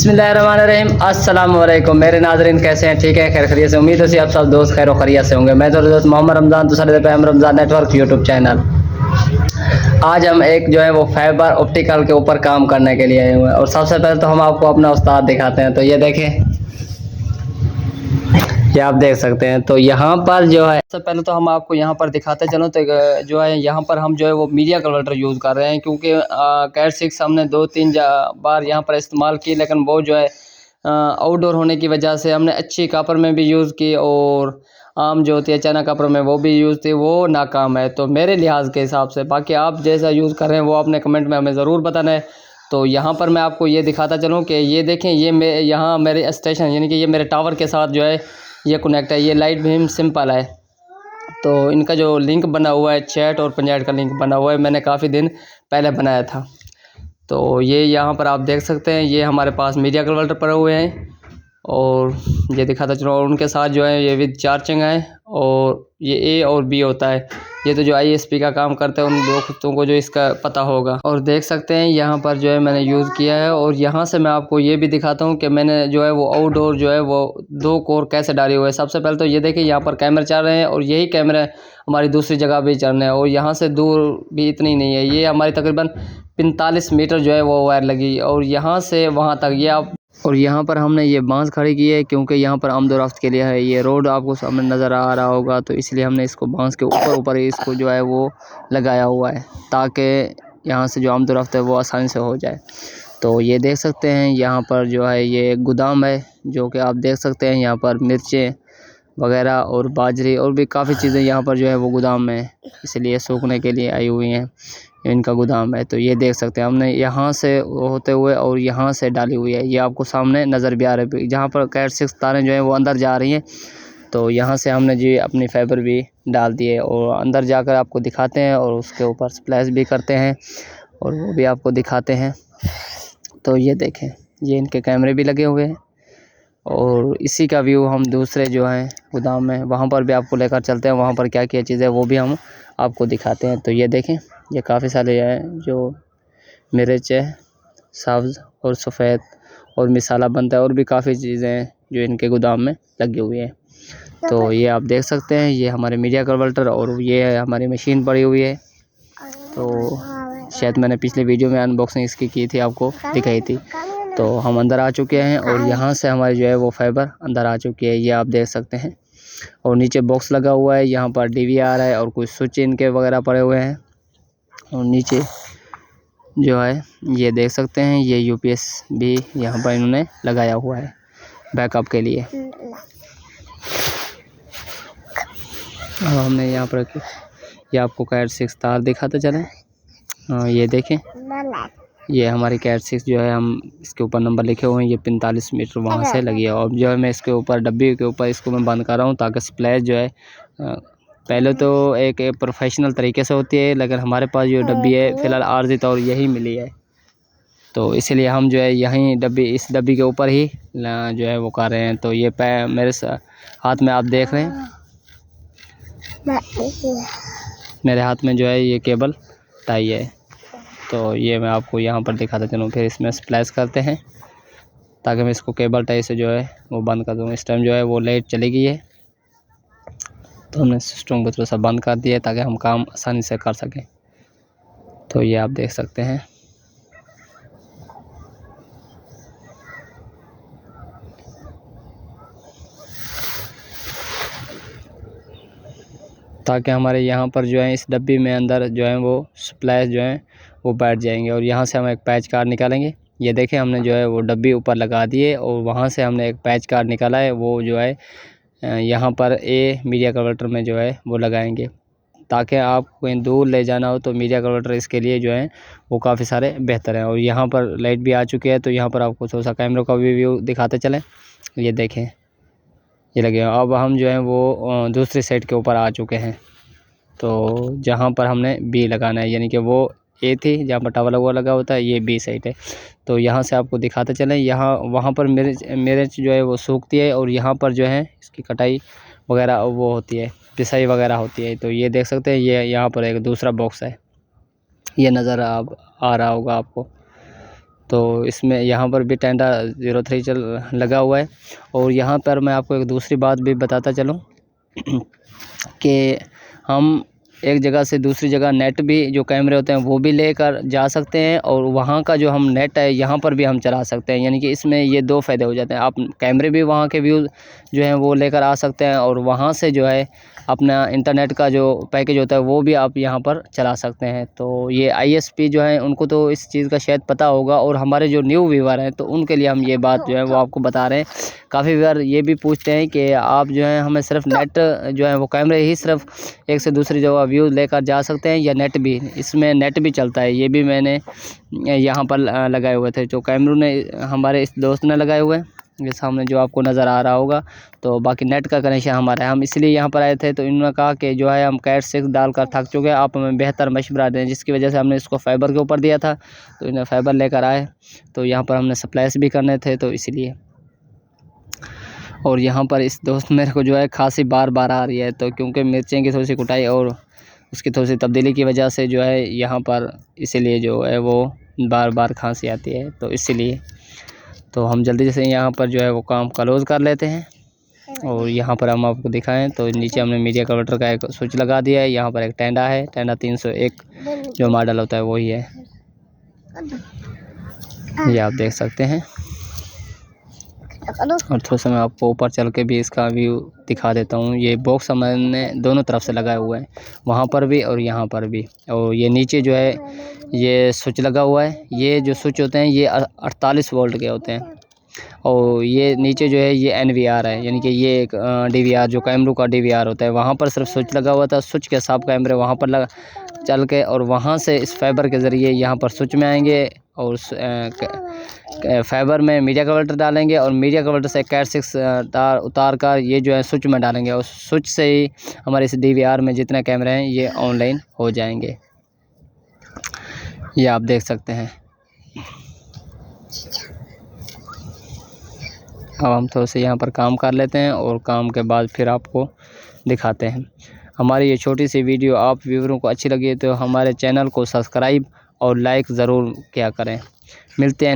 बिस्मिल्लाहिर्रहमानिर्रहीम। अस्सलाम वालेकुम मेरे नाज़रीन, कैसे हैं? ठीक है, खैर खैरियत से। उम्मीद है कि आप सब दोस्त खैर खैरियत से होंगे। मैं तो दोस्त मोहम्मद रमज़ान, दूसरे पैम रमज़ान नेटवर्क यूट्यूब चैनल। आज हम एक जो है वो फाइबर ऑप्टिकल के ऊपर काम करने के लिए आए हुए हैं और सबसे पहले तो हम आपको अपना उस्ताद दिखाते हैं। तो ये देखें, ये आप देख सकते हैं। तो यहाँ पर जो है सबसे पहले तो हम आपको यहाँ पर दिखाते चलो। तो जो है यहाँ पर हम जो है वो मीडिया कन्वर्टर यूज़ कर रहे हैं, क्योंकि कैट 6 हमने 2-3 बार यहाँ पर इस्तेमाल की, लेकिन वो जो है आउटडोर होने की वजह से हमने अच्छी कापर में भी यूज़ की और आम जो होती है चाइना कापर में वो भी यूज़ थी, वो नाकाम है। तो मेरे लिहाज के हिसाब से, बाकी आप जैसा यूज़ कर रहे हैं वो अपने कमेंट में हमें ज़रूर बताना है। तो यहाँ पर मैं आपको ये दिखाता चलूँ कि ये देखें, ये यहाँ मेरे स्टेशन यानी कि ये मेरे टावर के साथ जो है ये कनेक्ट है। ये लाइट बीम सिंपल है, तो इनका जो लिंक बना हुआ है चैट और पंचायत का लिंक बना हुआ है, मैंने काफ़ी दिन पहले बनाया था। तो ये यहाँ पर आप देख सकते हैं, ये हमारे पास मीडिया कन्वर्टर पड़े हुए हैं और ये दिखाता चलो। और उनके साथ जो है ये विद चार्जिंग है और ये ए और बी होता है। ये तो जो आईएसपी का काम करते हैं उन दोस्तों को जो इसका पता होगा। और देख सकते हैं यहाँ पर जो है मैंने यूज़ किया है। और यहाँ से मैं आपको ये भी दिखाता हूँ कि मैंने जो है वो आउटडोर जो है वो 2 कोर कैसे डाले हुए हैं। सबसे पहले तो ये देखिए, यहाँ पर कैमरे चल रहे हैं और यही कैमरे हमारी दूसरी जगह भी चल रहे हैं और यहाँ से दूर भी इतनी नहीं है। ये हमारी तकरीबन 45 मीटर जो है वो वायर लगी और यहाँ से वहाँ तक ये आप। और यहाँ पर हमने ये बांस खड़ी की है, क्योंकि यहाँ पर आमदोरफ्त के लिए है। ये रोड आपको सामने नज़र आ रहा होगा, तो इसलिए हमने इसको बांस के ऊपर ही इसको जो है वो लगाया हुआ है, ताकि यहाँ से जो आमदोरफ्त है वो आसानी से हो जाए। तो ये देख सकते हैं यहाँ पर जो है ये गोदाम है, जो कि आप देख सकते हैं यहाँ पर मिर्चें वगैरह और बाजरी और भी काफ़ी चीज़ें यहाँ पर जो है वो गोदाम में इसलिए सूखने के लिए आई हुई हैं। इनका गोदाम है। तो ये देख सकते हैं हमने यहाँ से होते हुए और यहाँ से डाली हुई है। ये आपको सामने नज़र भी आ रहा है, जहाँ पर कैट 6 तारें जो हैं वो अंदर जा रही हैं। तो यहाँ से हमने जी अपनी फाइबर भी डाल दी है और अंदर जाकर आपको दिखाते हैं और उसके ऊपर स्प्लैश भी करते हैं और वो भी आपको दिखाते हैं। तो ये देखें, ये इनके कैमरे भी लगे हुए हैं और इसी का व्यू हम दूसरे जो हैं गोदाम में वहाँ पर भी आपको लेकर चलते हैं। वहाँ पर क्या क्या चीज़ें वो भी हम आपको दिखाते हैं। तो ये देखें, ये काफ़ी सारे हैं जो मिर्च है, सब्ज़ और सफ़ेद और मिसाला बनता है और भी काफ़ी चीज़ें हैं जो इनके गोदाम में लगी हुई हैं। तो ये आप देख सकते हैं, ये हमारे मीडिया कन्वर्टर और ये हमारी मशीन पड़ी हुई है। तो शायद मैंने पिछले वीडियो में अनबॉक्सिंग इसकी की थी, आपको दिखाई थी। तो हम अंदर आ चुके हैं और यहाँ से हमारी जो है वो फाइबर अंदर आ चुकी है, ये आप देख सकते हैं। और नीचे बॉक्स लगा हुआ है, यहाँ पर DVR है और कुछ स्विच इनके वगैरह पड़े हुए हैं। और नीचे जो है ये देख सकते हैं, ये UPS भी यहाँ पर इन्होंने लगाया हुआ है बैकअप के लिए। और हमने यहाँ पर ये आपको कैट 6 तार दिखाते चलें। ये देखें, ये हमारी कैट 6 जो है, हम इसके ऊपर नंबर लिखे हुए हैं, ये 45 मीटर वहाँ से लगी है। और जो है मैं इसके ऊपर डब्बी के ऊपर इसको मैं बंद कर रहा हूँ, ताकि स्प्लैश जो है पहले तो एक प्रोफेशनल तरीके से होती है, लेकिन हमारे पास जो डब्बी है फ़िलहाल आर्जी तौर यही मिली है। तो इसलिए हम जो है यहीं इस डब्बी के ऊपर ही जो है वो कर रहे हैं। तो ये मेरे हाथ में आप देख रहे हैं, मेरे हाथ में जो है ये केबल टाई है। तो ये मैं आपको यहाँ पर दिखाता चलूँ। फिर इसमें स्प्लैश करते हैं ताकि मैं इसको केबल टाई से जो है वो बंद कर दूँ। इस टाइम जो है वो लाइट चली गई है, तो हमने सिस्टम को थोड़ा सा बंद कर दिया ताकि हम काम आसानी से कर सकें। तो ये आप देख सकते हैं। ताकि हमारे यहाँ पर जो है इस डब्बी में अंदर जो है वो स्प्लैश जो है वो बैठ जाएंगे। और यहाँ से हम एक पैच कार्ड निकालेंगे। ये देखें, हमने जो है वो डब्बी ऊपर लगा दिए और वहाँ से हमने एक पैच कार्ड निकाला है, वो जो है यहाँ पर मीडिया कन्वर्टर में जो है वो लगाएंगे, ताकि आप कहीं दूर ले जाना हो तो मीडिया कन्वर्टर इसके लिए जो है वो काफ़ी सारे बेहतर हैं। और यहाँ पर लाइट भी आ चुकी है, तो यहाँ पर आपको थोड़ा सा कैमरों का भी व्यू दिखाते चलें। ये देखें, ये लगे। अब हम जो है वो दूसरी साइड के ऊपर आ चुके हैं। तो जहाँ पर हमने B लगाना है, यानी कि वो A थी जहाँ पर टावर लगा होता है, ये B साइड है। तो यहाँ से आपको दिखाते चलें, यहाँ वहाँ पर मिर्च जो है वो सूखती है और यहाँ पर जो है इसकी कटाई वगैरह वो होती है, पिसाई वगैरह होती है। तो ये देख सकते हैं, ये यहाँ पर एक दूसरा बॉक्स है, ये नज़र आ रहा होगा आपको। तो इसमें यहाँ पर भी टेंडा 03 लगा हुआ है। और यहाँ पर मैं आपको एक दूसरी बात भी बताता चलूँ कि हम एक जगह से दूसरी जगह नेट भी जो कैमरे होते हैं वो भी लेकर जा सकते हैं, और वहाँ का जो हम नेट है यहाँ पर भी हम चला सकते हैं। यानी कि इसमें ये 2 फ़ायदे हो जाते हैं। आप कैमरे भी वहाँ के व्यू जो हैं वो लेकर आ सकते हैं, और वहाँ से जो है अपना इंटरनेट का जो पैकेज होता है वो भी आप यहाँ पर चला सकते हैं। तो ये ISP जो है उनको तो इस चीज़ का शायद पता होगा, और हमारे जो न्यू व्यूवर हैं तो उनके लिए हम ये बात जो है वो आपको बता रहे हैं। काफ़ी व्यूवर ये भी पूछते हैं कि आप जो है हमें सिर्फ नेट जो है वो कैमरे ही सिर्फ एक से दूसरी जगह व्यू लेकर जा सकते हैं, या नेट भी? इसमें नेट भी चलता है। ये भी मैंने यहाँ पर लगाए हुए थे, जो कैमरू ने हमारे इस दोस्त ने लगाए हुए हैं, ये सामने जो आपको नज़र आ रहा होगा। तो बाकी नेट का कनेक्शन हमारा है। हम इसलिए यहाँ पर आए थे, तो इन्होंने कहा कि जो है हम कैट 6 डालकर थक चुके हैं, आप हमें बेहतर मशवरा दें, जिसकी वजह से हमने इसको फाइबर के ऊपर दिया था। तो इन्हें फाइबर लेकर आए, तो यहाँ पर हमने सप्लाइस भी करने थे, तो इसलिए। और यहाँ पर इस दोस्त मेरे को जो है खांसी बार बार आ रही है, तो क्योंकि मिर्चें की थोड़ी सी कुटाई और उसकी थोड़ी सी तब्दीली की वजह से जो है यहाँ पर इसीलिए जो है वो बार बार खांसी आती है, तो इसीलिए। तो हम जल्दी से यहाँ पर जो है वो काम क्लोज़ कर लेते हैं। और यहाँ पर हम आपको दिखाएं तो नीचे हमने मीडिया कन्वर्टर का एक स्विच लगा दिया है। यहाँ पर एक टेंडा है, टेंडा 301 जो मॉडल होता है वही है, ये आप देख सकते हैं। और थोड़ा सा मैं आपको ऊपर चल के भी इसका व्यू दिखा देता हूँ। ये बॉक्स हमने दोनों तरफ से लगाए हुए हैं, वहाँ पर भी और यहाँ पर भी। और ये नीचे जो है ये स्विच लगा हुआ है। ये जो स्विच होते हैं ये 48 वोल्ट के होते हैं। और ये नीचे जो है ये NVR है, यानी कि ये एक DVR जो कैमरू का DVR होता है, वहाँ पर सिर्फ स्विच लगा हुआ था। स्विच के साथ कैमरे वहाँ पर लगा चल के, और वहाँ से इस फाइबर के ज़रिए यहाँ पर स्विच में आएंगे, और फाइबर में मीडिया कन्वर्टर डालेंगे, और मीडिया कन्वर्टर से कैट 6 तार उतार कर ये जो है स्विच में डालेंगे, और स्विच से ही हमारे इस DVR में जितने कैमरे हैं ये ऑनलाइन हो जाएंगे। ये आप देख सकते हैं। अब हम थोड़ा से यहाँ पर काम कर लेते हैं, और काम के बाद फिर आपको दिखाते हैं। हमारी ये छोटी सी वीडियो आप व्यूअरों को अच्छी लगी तो हमारे चैनल को सब्सक्राइब और लाइक ज़रूर किया करें। मिलते हैं